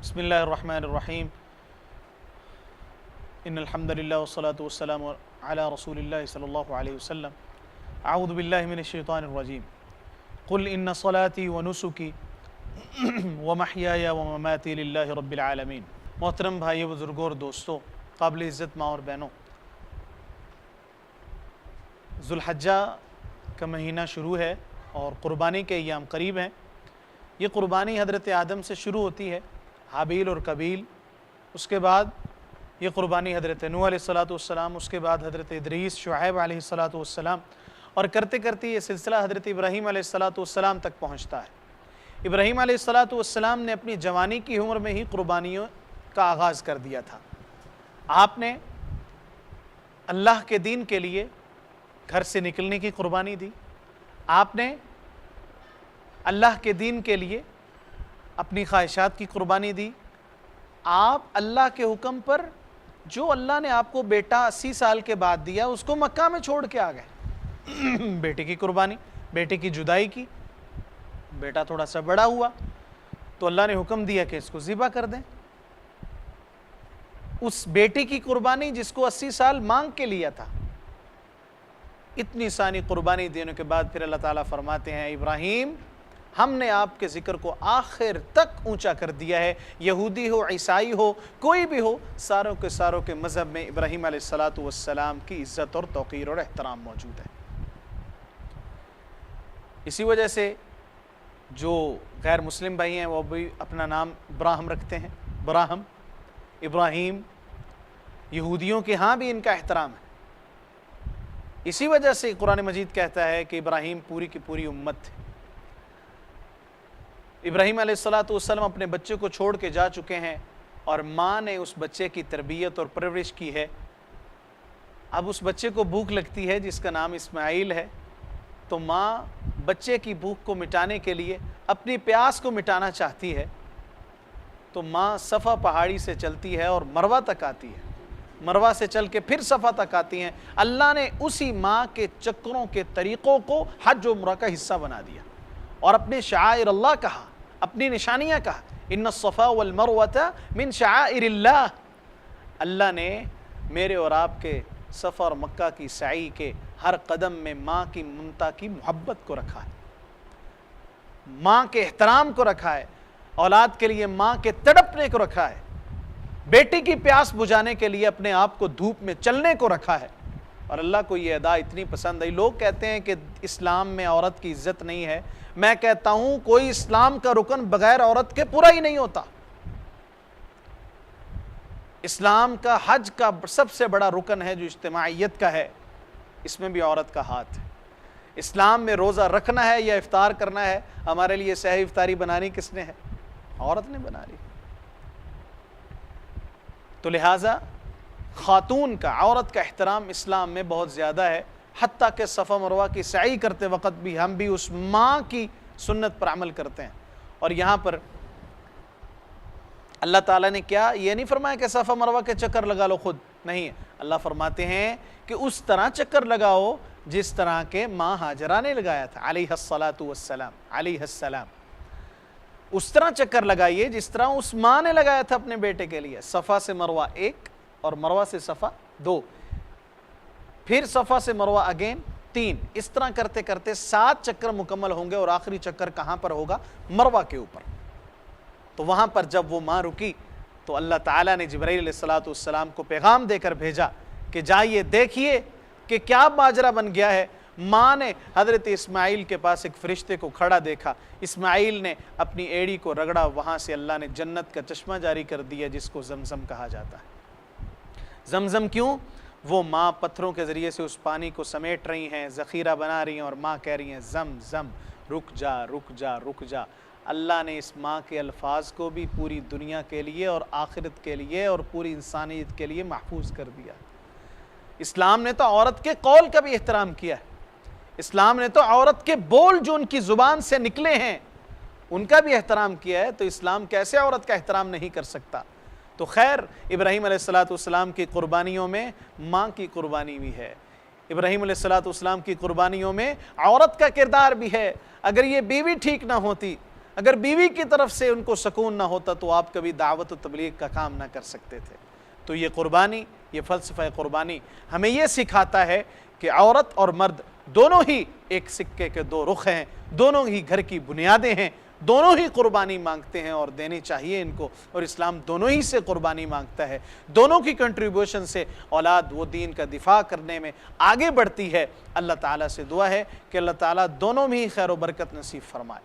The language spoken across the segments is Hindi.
बिस्मिल्लाहिर्रहमानिर्रहीम इन्नल हम्दुलिल्लाह वस्सलातु वस्सलामु अला रसूलिल्लाहि सल्लल्लाहु अलैहि वसल्लम अऊज़ु बिल्लाहि मिनश शैतानिर रजीम कुल इन्ना सलाती व नुसुकी व महयाया व ममाती लिल्लाहि रब्बिल आलमीन। मोहतरम भाइयों, बुज़ुर्गों और दोस्तों, काबिल इज़्ज़त माँ और बहनों, ज़ुल्हज्जा का महीना शुरू है और क़ुरबानी के अय्याम करीब हैं। ये क़ुरबानी हज़रत आदम से शुरू होती है, हाबील और कबील, उसके बाद ये क़ुरबानी हज़रत नूह अलैहिस्सलातु वस्सलाम, उसके बाद हज़रत इदरीस, शुआइब अलैहिस्सलातु वस्सलाम, और करते करते ये सिलसिला हज़रत इब्राहीम अलैहिस्सलातु वस्सलाम तक पहुँचता है। इब्राहीम अलैहिस्सलातु वस्सलाम ने अपनी जवानी की उम्र में ही क़ुरबानियों का आगाज़ कर दिया था। आपने अल्लाह के दीन के लिए घर से निकलने की क़ुरबानी दी। आपने अल्लाह के दीन के लिए अपनी ख्वाहिशात की क़ुरबानी दी। आप अल्लाह के हुक्म पर जो अल्लाह ने आपको बेटा 80 साल के बाद दिया, उसको मक्का में छोड़ के आ गए। बेटे की क़ुरबानी, बेटे की जुदाई की। बेटा थोड़ा सा बड़ा हुआ तो अल्लाह ने हुक्म दिया कि इसको ज़िबा कर दें। उस बेटे की क़ुरबानी जिसको 80 साल मांग के लिया था, इतनी सारी क़ुरबानी देने के बाद फिर अल्लाह ताला फरमाते हैं, इब्राहीम, हमने आपके ज़िक्र को आखिर तक ऊंचा कर दिया है। यहूदी हो, ईसाई हो, कोई भी हो, सारों के मज़हब में इब्राहीम अलैहिस्सलातु वस्सलाम की इज़्ज़त और तौक़ीर और एहतराम मौजूद है। इसी वजह से जो गैर मुस्लिम भाई हैं वो भी अपना नाम इब्राहिम रखते हैं। इब्राहिम, इब्राहीम, यहूदियों के यहाँ भी इनका एहतराम है। इसी वजह से कुरान मजीद कहता है कि इब्राहीम पूरी की पूरी उम्मत थे। इब्राहीम अलैहिस्सलातु वस्सलाम अपने बच्चे को छोड़ के जा चुके हैं और माँ ने उस बच्चे की तरबियत और परवरिश की है। अब उस बच्चे को भूख लगती है जिसका नाम इस्माइल है, तो माँ बच्चे की भूख को मिटाने के लिए अपनी प्यास को मिटाना चाहती है। तो माँ सफ़ा पहाड़ी से चलती है और मरवा तक आती है। मरवा से चल के फिर सफ़ा तक आती हैं। अल्लाह ने उसी माँ के चक्रों के तरीक़ों को हज व उम्रा का हिस्सा बना दिया और अपने शाइर अल्लाह कहा, अपनी निशानियाँ कहा, इन्ना सफ़ा वल मरवता मिन शाइरिल्लाह। अल्लाह ने मेरे और आपके सफ़ा और मक्का की सई के हर कदम में माँ की ममता की मोहब्बत को रखा है, माँ के एहतराम को रखा है, औलाद के लिए माँ के तड़पने को रखा है, बेटी की प्यास बुझाने के लिए अपने आप को धूप में चलने को रखा है। और अल्लाह को ये अदा इतनी पसंद आई। लोग कहते हैं कि इस्लाम में औरत की इज्जत नहीं है। मैं कहता हूं कोई इस्लाम का रुकन बगैर औरत के पूरा ही नहीं होता। इस्लाम का हज का सबसे बड़ा रुकन है जो इज्तिमाइयत का है, इसमें भी औरत का हाथ है। इस्लाम में रोज़ा रखना है या इफ्तार करना है, हमारे लिए सहरी इफ्तारी बनानी किसने है? औरत ने बना ली। तो लिहाजा खातून का, औरत का एहतराम इस्लाम में बहुत ज़्यादा है। हत्ता के सफ़ा मरवा की सई करते वक़्त भी हम भी उस माँ की सुन्नत पर अमल करते हैं। और यहाँ पर अल्लाह ताला ने क्या ये नहीं फरमाया कि सफ़ा मरवा के चक्कर लगा लो खुद, नहीं। अल्लाह फरमाते हैं कि उस तरह चक्कर लगाओ जिस तरह के माँ हाजरा ने लगाया था अलैहिस्सलातु वस्सलाम, अलैहिस्सलाम। उस तरह चक्कर लगाइए जिस तरह उस माँ ने लगाया था अपने बेटे के लिए। सफ़ा से मरवा 1 और मरवा से सफ़ा 2, फिर सफ़ा से मरवा अगेन 3। इस तरह करते करते 7 चक्कर मुकम्मल होंगे और आखिरी चक्कर कहाँ पर होगा? मरवा के ऊपर। तो वहाँ पर जब वो माँ रुकी तो अल्लाह ताला ने जिब्राइल अलैहिस्सलातु वस्सलाम को पैगाम देकर भेजा कि जाइए देखिए कि क्या माजरा बन गया है। माँ ने हज़रत इस्माइल के पास एक फ़रिश्ते को खड़ा देखा। इस्माइल ने अपनी एड़ी को रगड़ा, वहाँ से अल्लाह ने जन्नत का चश्मा जारी कर दिया जिसको ज़मज़म कहा जाता है। ज़मज़म क्यों? वो माँ पत्थरों के ज़रिए से उस पानी को समेट रही हैं, ज़ख़ीरा बना रही हैं और माँ कह रही हैं ज़म ज़म, रुक जा रुक जा रुक जा। अल्लाह ने इस माँ के अल्फाज को भी पूरी दुनिया के लिए और आखिरत के लिए और पूरी इंसानियत के लिए महफूज कर दिया। इस्लाम ने तो औरत के कौल का भी एहतराम किया है। इस्लाम ने तो औरत के बोल जो उनकी ज़ुबान से निकले हैं उनका भी एहतराम किया है। तो इस्लाम कैसे औरत का एहतराम नहीं कर सकता? तो खैर इब्राहीम अलैहिस्सलाम की कुर्बानियों में माँ की कुर्बानी भी है, इब्राहीम अलैहिस्सलाम की कुर्बानियों में औरत का किरदार भी है। अगर ये बीवी ठीक ना होती, अगर बीवी की तरफ से उनको सुकून ना होता तो आप कभी दावत व तबलीग का काम ना कर सकते थे। तो ये कुर्बानी, ये फ़लसफ़ा कुर्बानी हमें ये सिखाता है कि औरत और मर्द दोनों ही एक सिक्के के दो रुख हैं, दोनों ही घर की बुनियादें हैं, दोनों ही कुर्बानी मांगते हैं और देनी चाहिए इनको। और इस्लाम दोनों ही से कुर्बानी मांगता है, दोनों की कंट्रीब्यूशन से औलाद वो दीन का दिफा करने में आगे बढ़ती है। अल्लाह ताला से दुआ है कि अल्लाह ताला दोनों में ही खैर व बरकत नसीब फरमाए।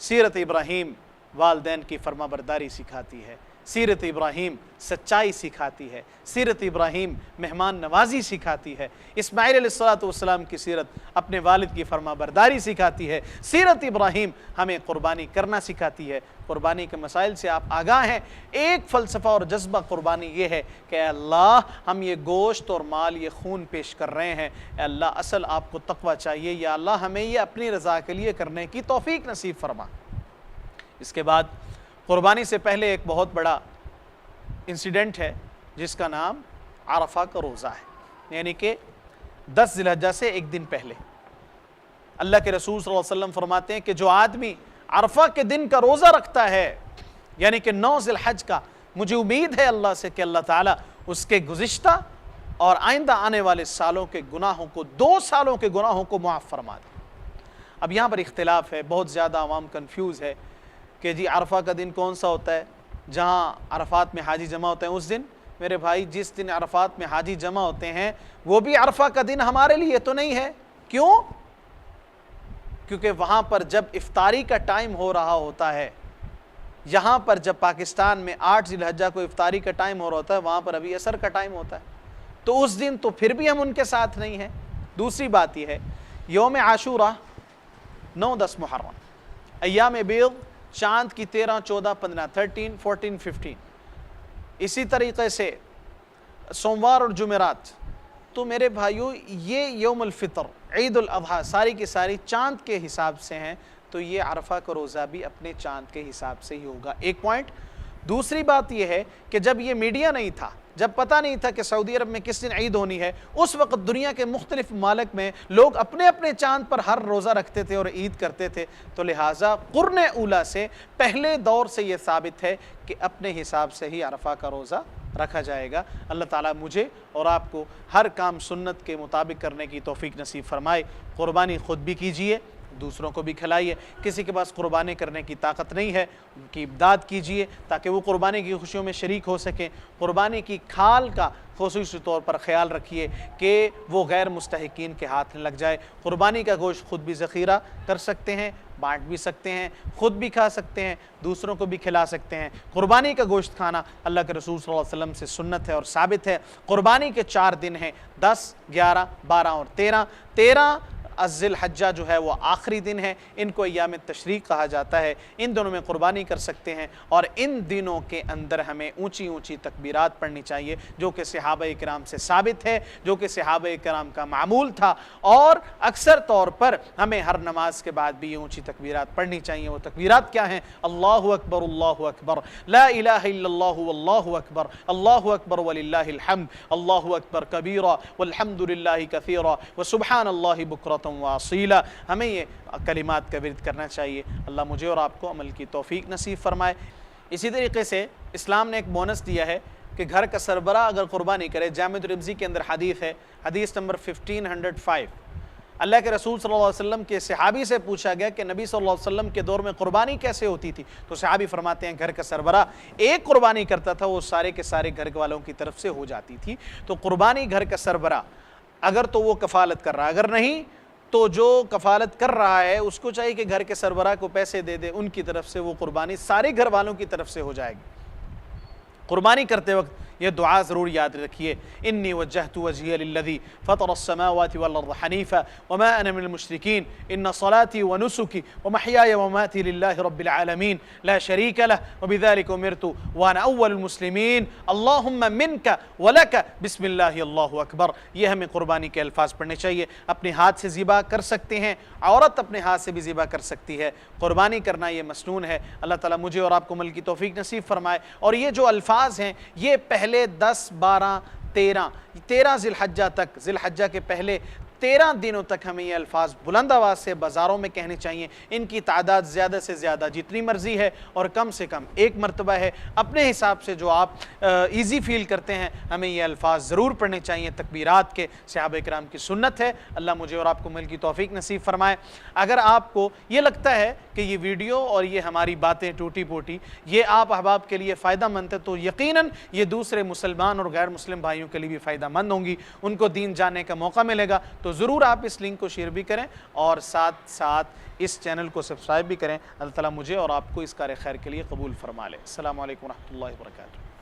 सीरत इब्राहीम वालदैन की फरमाबरदारी सिखाती है, सीरत इब्राहीम सच्चाई सिखाती है, सीरत इब्राहीम मेहमान नवाजी सिखाती है, इस्माइल अलैहिस्सलाम की सीरत अपने वालिद की फरमाबरदारी सिखाती है, सीरत इब्राहीम हमें कुर्बानी करना सिखाती है। कुर्बानी के मसाइल से आप आगाह हैं। एक फ़लसफ़ा और जज्बा कुर्बानी ये है कि अल्लाह हम ये गोश्त और माल, ये खून पेश कर रहे हैं, अल्लाह असल आपको तक़वा चाहिए, या अल्लाह हमें ये अपनी रज़ा के लिए करने की तौफ़ीक नसीब फरमा। इसके बाद कुर्बानी से पहले एक बहुत बड़ा इंसिडेंट है जिसका नाम अरफा का रोज़ा है, यानी कि 10 ज़िलहज्जा से एक दिन पहले अल्लाह के रसूल सल्लल्लाहु अलैहि वसल्लम फरमाते हैं कि जो आदमी अरफा के दिन का रोज़ा रखता है, यानी कि 9 ज़िलहज का, मुझे उम्मीद है अल्लाह से कि अल्लाह ताला उसके गुज़िश्ता और आइंदा आने वाले सालों के गुनाहों को, 2 सालों के गुनाहों को मुआफ़ फरमा दे। अब यहाँ पर इख्तिलाफ़ है, बहुत ज़्यादा आवाम कन्फ्यूज़ है कि जी अरफा का दिन कौन सा होता है जहाँ अरफात में हाजी जमा होते हैं उस दिन। मेरे भाई, जिस दिन अरफात में हाजी जमा होते हैं वो भी अरफा का दिन हमारे लिए तो नहीं है। क्यों? क्योंकि वहाँ पर जब इफ्तारी का टाइम हो रहा होता है, यहाँ पर जब पाकिस्तान में 8 ज़िलहज्जा को इफ्तारी का टाइम हो रहा होता है, वहाँ पर अभी असर का टाइम होता है, तो उस दिन तो फिर भी हम उनके साथ नहीं हैं। दूसरी बात यह है, यौम आशूरा 9-10 मुहर्रम, अय्याम बीद चाँद की 13, 14, 15, 13, 14, 15, इसी तरीक़े से सोमवार और जुमेरात, तो मेरे भाइयों ये यौमुल फ़ितर, ईद उल अज़हा सारी की सारी चाँद के हिसाब से हैं, तो ये अरफा का रोज़ा भी अपने चाँद के हिसाब से ही होगा। एक पॉइंट। दूसरी बात यह है कि जब ये मीडिया नहीं था, जब पता नहीं था कि सऊदी अरब में किस दिन ईद होनी है, उस वक़्त दुनिया के मुख्तलिफ मालिक में लोग अपने अपने चाँद पर हर रोज़ा रखते थे और ईद करते थे। तो लिहाजा कुर्ने ऊला से पहले दौर से ये साबित है कि अपने हिसाब से ही अरफा का रोज़ा रखा जाएगा। अल्लाह ताला मुझे और आपको हर काम सुन्नत के मुताबिक करने की तौफीक नसीब फरमाए। कुर्बानी ख़ुद भी कीजिए, दूसरों को भी खिलाइए। किसी के पास कुर्बानी करने की ताकत नहीं है, उनकी इमदाद कीजिए ताकि वो कुर्बानी की खुशियों में शरीक हो सकें। कुर्बानी की खाल का ख़ुसूसी तौर पर ख्याल रखिए कि वो गैर मुस्तहिकीन के हाथ न लग जाए। कुर्बानी का गोश्त ख़ुद भी ज़ख़ीरा कर सकते हैं, बांट भी सकते हैं, ख़ुद भी खा सकते हैं, दूसरों को भी खिला सकते हैं। कुर्बानी का गोश्त खाना अल्लाह के रसूल सल्लल्लाहु अलैहि वसल्लम से सुन्नत है और साबित है। कुर्बानी के 4 दिन हैं, 10, 11, 12 और 13। 13 ज़िलहज्जा जो है वो आखिरी दिन है, इनको अय्याम तशरीक़ कहा जाता है। इन दिनों में कुर्बानी कर सकते हैं और इन दिनों के अंदर हमें ऊंची ऊंची तकबीरात पढ़नी चाहिए, जो कि सहाबा-ए किराम से साबित है, जो कि सहाबा-ए किराम का मामूल था। और अक्सर तौर पर हमें हर नमाज के बाद भी ये ऊँची तकबीरात पढ़नी चाहिए। वो तकबीरात क्या हैं? अल्लाहु अकबर, अल्लाहु अकबर, ला इलाहा इल्लल्लाहु वल्लाहु अकबर, अल्लाहु अकबर वलिल्लाहिल हम्द, अल्लाहु अकबर कबीरा वल्हम्दुलिल्लाहि कसीरा व सुब्हानल्लाहि बुकरतन वासीला। हमें ये कलिमात का विर्द करना चाहिए। अल्लाह मुझे और आपको अमल की तौफीक नसीब फरमाए। इसी तरीके से इस्लाम ने एक बोनस दिया है कि घर का सरबरा अगर कुर्बानी करे, जामिअ तिर्मिज़ी के अंदर हदीस है, हदीस नंबर 1505, अल्लाह के रसूल सल्लल्लाहु अलैहि वसल्लम के सहाबी से पूछा गया कि नबी सल्लल्लाहु अलैहि वसल्लम के दौर में कुर्बानी कैसे होती थी, तो सहाबी फरमाते हैं घर का सरबरा एक कुर्बानी करता था, वो सारे के सारे घर वालों की तरफ से हो जाती थी। तो कुर्बानी घर का सरबरा अगर तो वो कफ़ालत कर रहा है, अगर नहीं तो जो कफ़ालत कर रहा है उसको चाहिए कि घर के सरबरा को पैसे दे दे, उनकी तरफ से वो कुर्बानी सारे घर वालों की तरफ से हो जाएगी। कुर्बानी करते वक्त ये दुआ ज़रूर याद रखिए, इन्नी वज्जहतु वजहिय लिल्लज़ी फ़तरस्समावाति वल अर्ज़ हनीफ़ा वमा अना मिनल मुश्रिकीन इन्न सलाती व नुसुकी व महयाय व ममाती लिल्लाहि रब्बिल आलमीन ला शरीक लह व बिज़ालिका उमिरतु व अना अव्वलुल मुस्लिमीन अल्लाहुम्मा मिनका व लका बिस्मिल्लाहि अल्लाहु अकबर। ये हमें कुर्बानी के अल्फाज पढ़ने चाहिए। अपने हाथ से ज़िबा कर सकते हैं, औरत अपने हाथ से भी ज़िबा कर सकती है। कुर्बानी करना ये मसनून है। अल्लाह ताला मुझे और आपको अमल की तौफीक नसीब फरमाए। और ये जो अल्फाज हैं ये पहले 10, 12, 13 ज़िलहज्जा तक, ज़िलहज्जा के पहले 13 दिनों तक हमें ये अल्फाज बुलंद आवाज़ से बाज़ारों में कहने चाहिए। इनकी तादाद ज़्यादा से ज़्यादा जितनी मर्ज़ी है और कम से कम एक मरतबा है। अपने हिसाब से जो आप ईज़ी फ़ील करते हैं हमें ये अल्फाज ज़रूर पढ़ने चाहिए। तकबीरात के सहाबा इकराम की सुन्नत है। अल्लाह मुझे और आपको अमल की तौफीक नसीब फरमाए। अगर आपको ये लगता है कि ये वीडियो और ये हमारी बातें टूटी पोटी ये आप अहबाब के लिए फ़ायदा मंद है, तो यकीनन ये दूसरे मुसलमान और गैर मुस्लिम भाइयों के लिए भी फ़ायदा मंद होंगी। उनको दीन जानने का मौका मिलेगा। तो ज़रूर आप इस लिंक को शेयर भी करें और साथ साथ इस चैनल को सब्सक्राइब भी करें। अल्लाह ताला मुझे और आपको इस कार्य खैर के लिए कबूल फरमा ले। अस्सलामु अलैकुम व रहमतुल्लाहि व बरकातुहू।